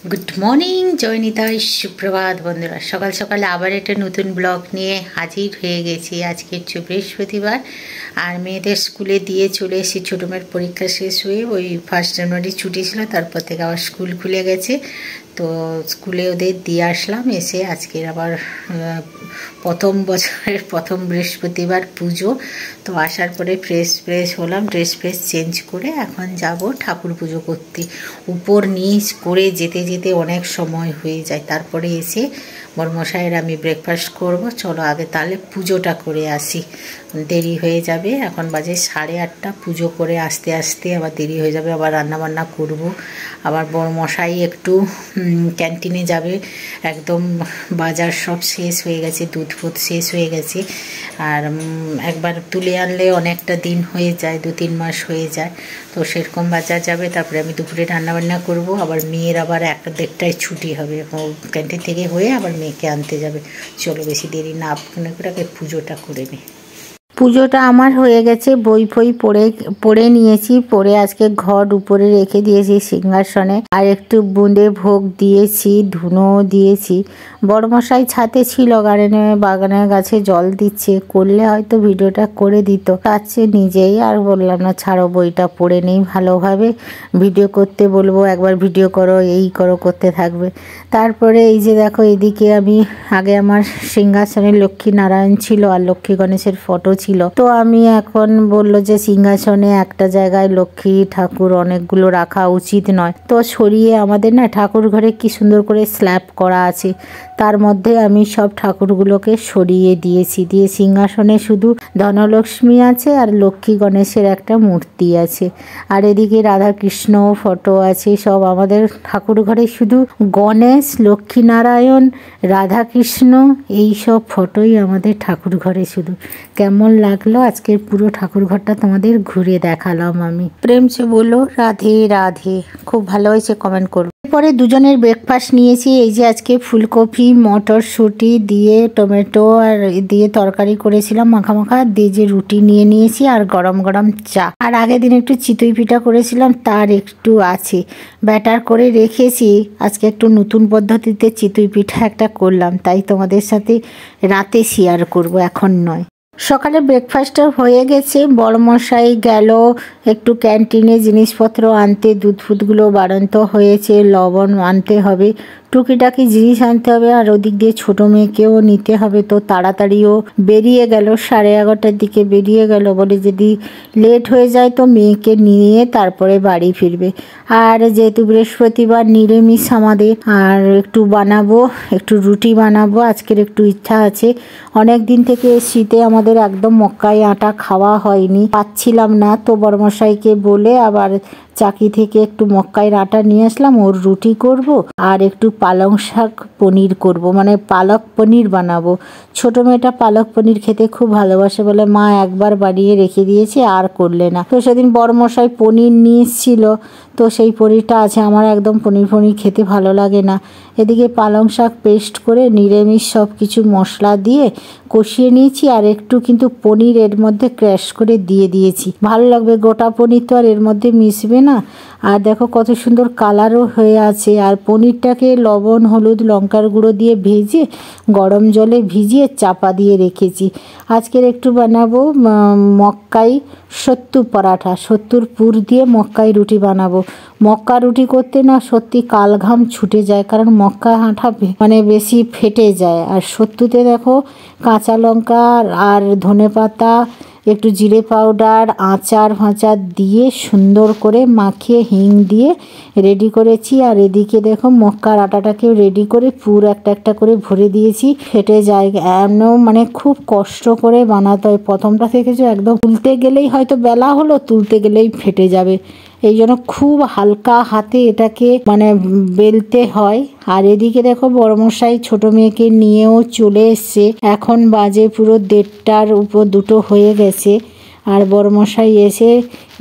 Good morning জয়নিতাই সুপ্রভাত বন্ধুরা। সকাল সকালে আবার একটা নতুন ব্লগ নিয়ে হাজির হয়ে গেছি। আজকে হচ্ছে বৃহস্পতিবার আর মেয়েদের স্কুলে দিয়ে চলে এসেছি। ছোটো মেয়ের পরীক্ষা শেষ হয়ে ওই 1 জানুয়ারি ছুটি ছিল, তারপর থেকে আবার স্কুল খুলে গেছে, তো স্কুলে ওদের দিয়ে আসলাম। এসে আজকের আবার প্রথম বছরের প্রথম বৃহস্পতিবার পুজো, তো আসার পরে ফ্রেশ হলাম, ড্রেস চেঞ্জ করে এখন যাব ঠাকুর পুজো করতে। উপর নিচ করে যেতে যেতে অনেক সময় হয়ে যায়, তারপরে এসে বড়মশাইয়ের আমি ব্রেকফাস্ট করব। চলো আগে তাহলে পুজোটা করে আসি, দেরি হয়ে যাবে। এখন বাজে 8:30, পুজো করে আসতে আসতে আবার দেরি হয়ে যাবে, আবার রান্নাবান্না করব। আবার বড়মশাই একটু ক্যান্টিনে যাবে, একদম বাজার সব শেষ হয়ে গেছে, দুধ শেষ হয়ে গেছে। আর একবার তুলে আনলে অনেকটা দিন হয়ে যায়, 2-3 মাস হয়ে যায়, তো সেরকম বাজার যাবে। তারপরে আমি দুপুরে রান্নাবান্না করব। আবার মেয়ের আবার 1-1:30টায় ছুটি হবে, ক্যান্টিন থেকে হয়ে আবার মেয়েকে আনতে যাবে। চলো বেশি দেরি না করে পুজোটা করে নিই। পুজোটা আমার হয়ে গেছে, বই ফই পড়ে নিয়েছি। পড়ে আজকে ঘট উপরে রেখে দিয়েছি সিংহাসনে, আর একটু বুঁদে ভোগ দিয়েছি, ধুনো দিয়েছি। বড়মশাই ছাতে ছিল, বাগানের গাছে জল দিচ্ছে, করলে হয়তো ভিডিওটা করে দিত, তাচ্ছে নিজেই। আর বললাম না, ছাড়ো, বইটা পড়ে নেই ভালোভাবে, ভিডিও করতে বলবো, একবার ভিডিও করো এই করো করতে থাকবে। তারপরে এই যে দেখো, এদিকে আমি আগে আমার সিংহাসনে লক্ষ্মী নারায়ণ ছিল আর লক্ষ্মী গণেশের ফটো ছিল, তো আমি এখন বললো যে সিংহাসনে একটা জায়গায় লক্ষ্মী ঠাকুর অনেকগুলো রাখা উচিত নয়, তো সরিয়ে আমাদের না ঠাকুর ঘরে কি সুন্দর করে স্ল্যাব করা আছে, তার মধ্যে আমি সব ঠাকুরগুলোকে সরিয়ে দিয়েছি। দিয়ে সিংহাসনে শুধু ধনলক্ষ্মী আছে আর লক্ষ্মী গণেশের একটা মূর্তি আছে, আর এদিকে রাধা কৃষ্ণ ফটো আছে। সব আমাদের ঠাকুর ঘরে শুধু গণেশ, লক্ষ্মী নারায়ণ, রাধা কৃষ্ণ, এই সব ফটোই আমাদের ঠাকুর ঘরে শুধু। কেমন লাগলো আজকের পুরো ঠাকুর ঘরটা তোমাদের ঘুরে দেখালাম আমি। প্রেম সে বলো রাধে রাধে, খুব ভালো হয়েছে, কমেন্ট করো। পরে দুজনের ব্রেকফাস্ট নিয়েছি। এই যে আজকে ফুলকপি মটরশুঁটি দিয়ে টমেটো আর দিয়ে তরকারি করেছিলাম মাখা দিয়ে, যে রুটি নিয়ে নিয়েছি আর গরম গরম চা। আর আগের দিন একটু চিতই পিঠা করেছিলাম, তার একটু আছে, ব্যাটার করে রেখেছি। আজকে একটু নতুন পদ্ধতিতে চিতই পিঠা একটা করলাম, তাই তোমাদের সাথে রাতে শেয়ার করব, এখন নয়। সকালে ব্রেকফাস্টটা হয়ে গেছে। বড়মশাই গেল একটু ক্যান্টিনে জিনিসপত্র আনতে, দুধ ফুধগুলো বাড়ন্ত হয়েছে, লবণ আনতে হবে, টুকিটাকি জিনিস আনতে হবে, আর ওদিক দিয়ে ছোটো মেয়েকেও নিতে হবে। তো তাড়াতাড়িও বেরিয়ে গেল, 11:30টার দিকে বেরিয়ে গেল, বলে যদি লেট হয়ে যায় তো মেয়েকে নিয়ে তারপরে বাড়ি ফিরবে। আর যেহেতু বৃহস্পতিবার নিরামিষ আমাদের, আর একটু বানাবো, একটু রুটি বানাবো, আজকের একটু ইচ্ছা আছে। অনেক দিন থেকে শীতে আমাদের একদম মক্কাই আটা খাওয়া হয়নি, পাচ্ছিলাম না, তো বড়মশাইকে বলে আবার চাকি থেকে একটু মক্কাইয়ের আটা নিয়ে আসলাম, ওর রুটি করব আর একটু পালং শাক পনির করব, মানে পালক পনির বানাবো। ছোটো মেয়েটা পালক পনির খেতে খুব ভালোবাসে বলে মা একবার বানিয়ে রেখে দিয়েছে, আর করলে না। তো সেদিন বড়মশাই পনির নিয়ে এসেছিল, তো সেই পনিরটা আছে। আমার একদম পনির খেতে ভালো লাগে না। এদিকে পালং শাক পেস্ট করে নিরামিষ সব কিছু মশলা দিয়ে কষিয়ে নিয়েছি, আর একটু কিন্তু পনির এর মধ্যে ক্র্যাশ করে দিয়ে দিয়েছি, ভালো লাগবে। গোটা পনির তো আর এর মধ্যে মিশবে না। আর দেখো কত সুন্দর কালারও হয়ে আছে। আর পনিরটাকে লবণ হলুদ লঙ্কার গুঁড়ো দিয়ে ভেজে গরম জলে ভিজিয়ে চাপা দিয়ে রেখেছি। আজকের একটু বানাবো মক্কাই সত্তু পরাঠা, সত্তুর পুর দিয়ে মক্কাই রুটি বানাবো। মক্কা রুটি করতে না সত্যি কালঘাম ছুটে যায়, কারণ মক্কা আটা মানে বেশি ফেটে যায়। আর সত্তুতে দেখো কাঁচা লঙ্কা আর ধনেপাতা, একটু জিরে পাউডার, আচার ফাঁচার দিয়ে সুন্দর করে মাখিয়ে হিং দিয়ে রেডি করেছি। আর এদিকে দেখো মক্কার আটাটাকেও রেডি করে পুর একটা একটা করে ভরে দিয়েছি, ফেটে যায় এমন, মানে খুব কষ্ট করে বানাতে হয়। প্রথমটা থেকে যে একদম তুলতে গেলেই হয়তো বেলা হলো, তুলতে গেলেই ফেটে যাবে, এই জন্য খুব হালকা হাতে এটাকে মানে বেলতে হয়। আর এদিকে দেখো বড়মশাই ছোট মেয়েকে নিয়েও চলে এসছে, এখন বাজে পুরো 1:30টার উপর 2টো হয়ে গেছে। আর বড়মশাই এসে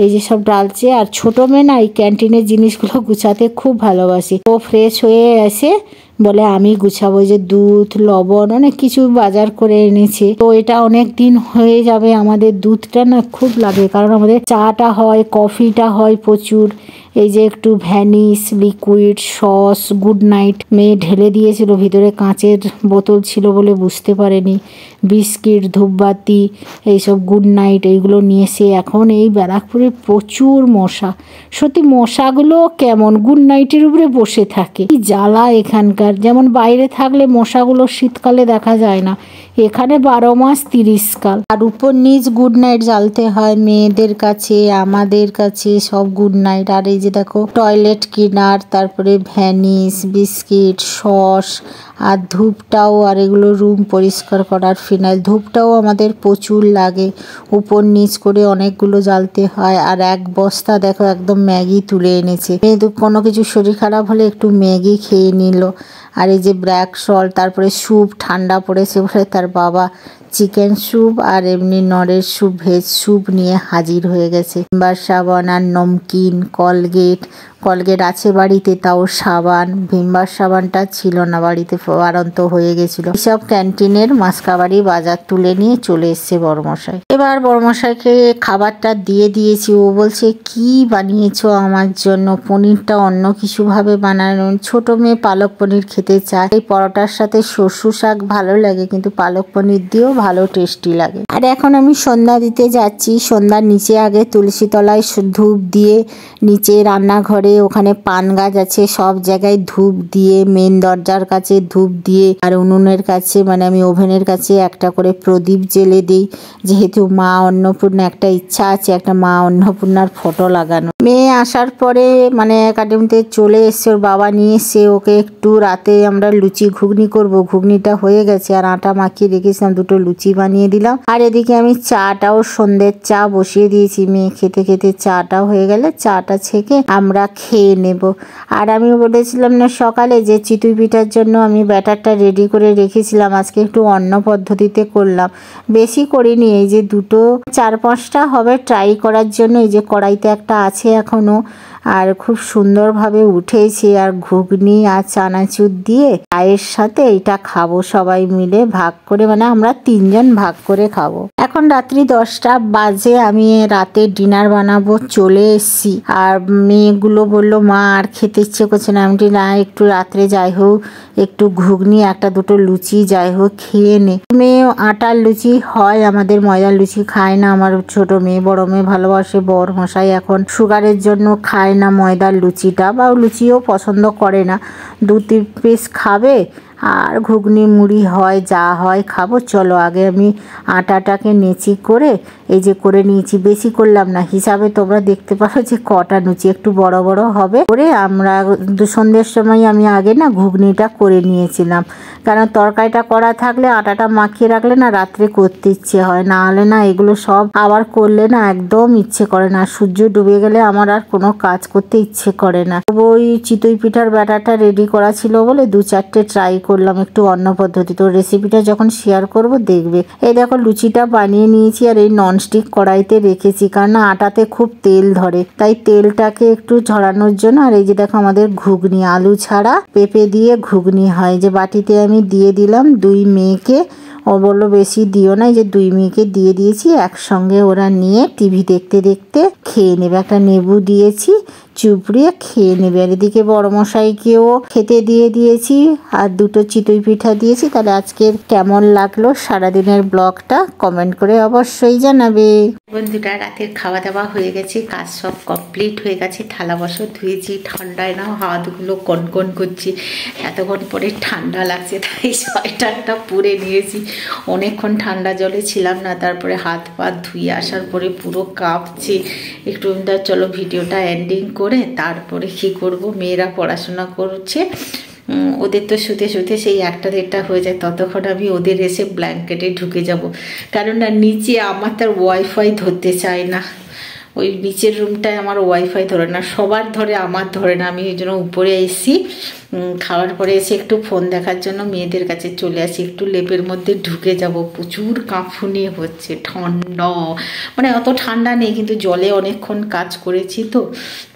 এই যে সব ডালছে। আর ছোটো মেয়ে না এই ক্যান্টিনের জিনিসগুলো গুছাতে খুব ভালোবাসে, ও ফ্রেশ হয়ে এসে বলে আমি গুছাবো। যে দুধ লবণ অনেক কিছু বাজার করে এনেছে, তো এটা অনেক দিন হয়ে যাবে। আমাদের দুধটা না খুব লাগে, কারণ আমাদের চাটা হয়, কফিটা হয় প্রচুর, এই যে একটু vanish, liquid, sauce, good night মেয়ে ঢেলে দিয়েছিল, ভিতরে কাঁচের বোতল ছিল বলে বুঝতে পারেনি, বিস্কিট, ধূপবাতি, এইসব গুড নাইট এইগুলো নিয়ে এসে এখন এই ব্যারাকপুরে প্রচুর মশা। সত্যি মশাগুলো কেমন গুড নাইটের উপরে বসে থাকে, কি জ্বালা এখানকার। যেমন বাইরে থাকলে মশাগুলো শীতকালে দেখা যায় না, এখানে 12 মাস 30 কাল। আর উপর নিচ গুড নাইট জ্বালতে হয় মেয়েদের কাছে, আমাদের কাছে সব গুড নাইট। আর এই যে দেখো টয়লেট ক্লিনার, তারপরে ভ্যানিশ, বিস্কিট, সস, আর ধূপটাও, আর এগুলো রুম পরিষ্কার করার ফিনাইল। ধূপটাও আমাদের প্রচুর লাগে, উপর নিচ করে অনেকগুলো জ্বালতে হয়। আর এক বস্তা দেখো একদম ম্যাগি তুলে এনেছে, কোনো কিছু শরীর খারাপ হলে একটু ম্যাগি খেয়ে নিল। আর এই যে ব্ল্যাক সল্ট, তারপরে স্যুপ ঠান্ডা পড়েছে বলে তার বাবা চিকেন স্যুপ আর এমনি নরের স্যুপ, ভেজ স্যুপ নিয়ে হাজির হয়ে গেছে। ভিমবার সাবান আর নমকিন, কলগেট আছে বাড়িতে, তাও সাবান, ভিমবার সাবানটা ছিল না বাড়িতে, বাড়ন্ত হয়ে গেছিল। এইসব ক্যান্টিনের মাসকাবাড়ি বাজার তুলে নিয়ে চলে এসছে বড়মশাই। এবার বড়মশাইকে খাবারটা দিয়ে দিয়েছি, ও বলছে কি বানিয়েছো আমার জন্য, পনিরটা অন্য কিছু ভাবে বানানো। ছোট মেয়ে পালক পনির খেতে চায়, এই পরোটার সাথে শস্য শাক ভালো লাগে, কিন্তু পালক পনির দিয়েও ভালো টেস্টি লাগে। আর এখন আমি সন্ধ্যা দিতে যাচ্ছি। সন্ধ্যার নিচে আগে তুলসী তলায় ধূপ দিয়ে, নিচে রান্নাঘরে ওখানে পান গাছ আছে, সব জায়গায় ধূপ দিয়ে, মেন দরজার কাছে ধূপ দিয়ে, আর উনুনের কাছে মানে আমি ওভেনের কাছে একটা করে প্রদীপ জেলে দিই। যেহেতু মা অন্নপূর্ণা, একটা ইচ্ছা আছে একটা মা অন্নপূর্ণার ফটো লাগানো। মেয়ে আসার পরে মানে একাডেমিতে চলে এসছে, ওর বাবা নিয়ে এসে ওকে একটু রাতে আমরা লুচি ঘুগনি করব, ঘুগনিটা হয়ে গেছে আর আটা মাখিয়ে রেখেছিলাম, দুটো লুচি বানিয়ে দিলাম। আর এদিকে আমি চাটাও, সন্ধ্যের চা বসিয়ে দিয়েছি, মেয়ে খেতে খেতে চাটাও হয়ে গেলে চাটা ছেঁকে আমরা খেয়ে নেব। আর আমি বলেছিলাম না সকালে যে চিতই পিঠার জন্য আমি ব্যাটারটা রেডি করে রেখেছিলাম, আজকে একটু অন্য পদ্ধতিতে করলাম, বেশি করিনি, এই যে 4-5টা হবে ট্রাই করার জন্য। এই যে কড়াইতে একটা আছে এখনো, আর খুব সুন্দরভাবে উঠেছে। আর ঘুগনি আর চানাচুর দিয়ে চায়ের সাথে এটা খাবো সবাই মিলে ভাগ করে, মানে আমরা 3 জন ভাগ করে খাবো। এখন রাত্রি 10টা বাজে, আমি রাতে ডিনার বানাবো, চলে এসছি। আর মেয়েগুলো বললো মা আর খেতে ইচ্ছে করছে না, আমি না একটু রাত্রে যাই হোক একটু ঘুগনি 1-2টো লুচি যাই হোক খেয়ে নে। মেয়ে আটার লুচি হয়, আমাদের ময়দার লুচি খায় না আমার ছোট মেয়ে, বড় মেয়ে ভালোবাসে। বড় মশাই এখন সুগারের জন্য খায় না ময়দার লুচিটা, বা লুচিও পছন্দ করে না, 2-3 পিস খাবে। আর ঘুগনি মুড়ি হয় যা হয় খাবো। চলো আগে আমি আটাটাকে নেচি করে এই যে করে নিয়েছি, বেশি করলাম না, হিসাবে তোমরা দেখতে পারো যে কটা লুচি, একটু বড় বড় হবে করে আমরা সন্ধ্যের সময় আমি আগে না ঘুগনিটা করে নিয়েছিলাম, কারণ তরকারিটা করা থাকলে আটাটা মাখিয়ে রাখলে না রাত্রে করতে ইচ্ছে হয়, না হলে না এগুলো সব আবার করলে না একদম ইচ্ছে করে না। সূর্য ডুবে গেলে আমার আর কোনো কাজ করতে ইচ্ছে করে না। ওই চিতই পিঠার ব্যাটারটা রেডি করা ছিল বলে 2-4টে ট্রাই করলাম একটু অন্য পদ্ধতি, তো রেসিপিটা যখন শেয়ার করব দেখবে। এই দেখো লুচিটা বানিয়ে নিয়েছি, আর এই ননস্টিক কড়াইতে রেখেছি, কারণ আটাতে খুব তেল ধরে, তাই তেলটাকে একটু ঝরানোর জন্য। আর এই যে দেখো আমাদের ঘুগনি, আলু ছাড়া পেঁপে দিয়ে ঘুগনি হয়, যে বাটিতে আমি দিয়ে দিলাম 2 মেয়েকে। ও বললো বেশি দিও না, এই যে 2 মেয়েকে দিয়ে দিয়েছি, একসঙ্গে ওরা নিয়ে টিভি দেখতে দেখতে খেয়ে নেবে। একটা লেবু দিয়েছি, চুপড়িয়ে খেয়ে নেবে। আর এদিকে বড়মশাইকেও খেতে দিয়ে দিয়েছি, আর 2টো চিতই পিঠা দিয়েছি। তাহলে আজকের কেমন লাগলো সারাদিনের ব্লগটা কমেন্ট করে অবশ্যই জানাবে। বন্ধুরা রাতের খাওয়া দাওয়া হয়ে গেছে, কাজ সব কমপ্লিট হয়ে গেছে, থালা বাসন ধুয়েছি, ঠান্ডায় না হাতগুলো কনকন করছি, এতক্ষণ পরে ঠান্ডা লাগছে তাই সোয়েটারটা পরে নিয়েছি। অনেকক্ষণ ঠান্ডা জলে ছিলাম না, তারপরে হাত পা ধুয়ে আসার পরে পুরো কাঁপছে। একটু চলো ভিডিওটা এন্ডিং করে তারপরে কি করব, মেয়েরা পড়াশোনা করছে, ওদের তো শুতে শুতে সেই 1টা-1.5টা হয়ে যায়, ততক্ষণ আমি ওদের এসে ব্ল্যাঙ্কেটে ঢুকে যাব। কারণ না নিচে আমার তার ওয়াইফাই ধরতে চায় না, ওই নিচের রুমটায় আমার ওয়াইফাই ধরে না, সবার ধরে আমার ধরে না। আমি এই জন্য উপরে এসি, খাওয়ার পরে এসে একটু ফোন দেখার জন্য মেয়েদের কাছে চলে আসি, একটু লেপের মধ্যে ঢুকে যাব। প্রচুর কাঁপুনি হচ্ছে, ঠান্ডা, মানে অত ঠান্ডা নেই কিন্তু জলে অনেকক্ষণ কাজ করেছি তো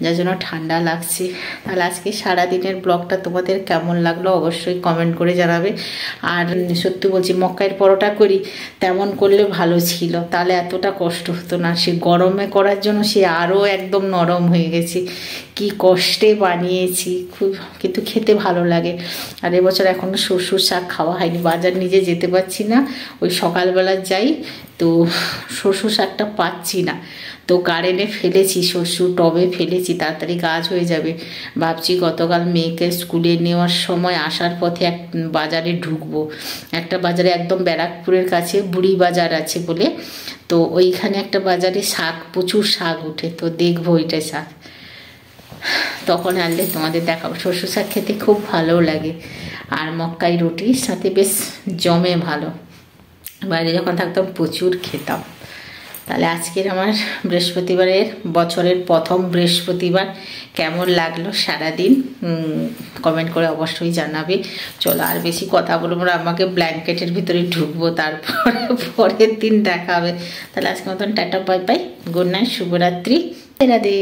যার জন্য ঠান্ডা লাগছে। তাহলে আজকে সারাদিনের ব্লগটা তোমাদের কেমন লাগলো অবশ্যই কমেন্ট করে জানাবে। আর সত্যি বলছি মক্কাইয়ের পরোটা করি তেমন করলে ভালো ছিল, তাহলে এতটা কষ্ট হতো না। সে গরমে করার জন্য জন্য সে আরও একদম নরম হয়ে গেছে। কি কষ্টে বানিয়েছি খুব, কিন্তু খেতে ভালো লাগে। আর এবছর এখনও শ্বশুর শাক খাওয়া হয়নি, বাজার নিজে যেতে পারছি না, ওই সকালবেলা যাই তো শ্বশুর শাকটা পাচ্ছি না, তো গার্ডেনে ফেলেছি, শ্বশুর টবে ফেলেছি, তাড়াতাড়ি গাছ হয়ে যাবে। ভাবছি গতকাল মেয়েকে স্কুলে নেওয়ার সময় আসার পথে এক বাজারে ঢুকবো, একটা বাজারে একদম ব্যারাকপুরের কাছে বুড়ি বাজার আছে বলে, তো ওইখানে একটা বাজারে শাক, প্রচুর শাক ওঠে, তো দেখবো ওইটা শাক, তখন আনলে তোমাদের দেখাবো। শ্বশুর শাক খেতে খুব ভালো লাগে, আর মক্কাই রুটির সাথে বেশ জমে ভালো। বাইরে যখন থাকতাম প্রচুর খেতাম। তাহলে আজকের আমার বৃহস্পতিবারের, বছরের প্রথম বৃহস্পতিবার কেমন লাগলো সারাদিন কমেন্ট করে অবশ্যই জানাবে। চলো আর বেশি কথা বলবো না, আমাকে ব্ল্যাঙ্কেটের ভিতরে ঢুকবো, তারপরে পরের দিন দেখা হবে। তাহলে আজকের মতন tata, bye bye, good night, শুভরাত্রি, রাধে।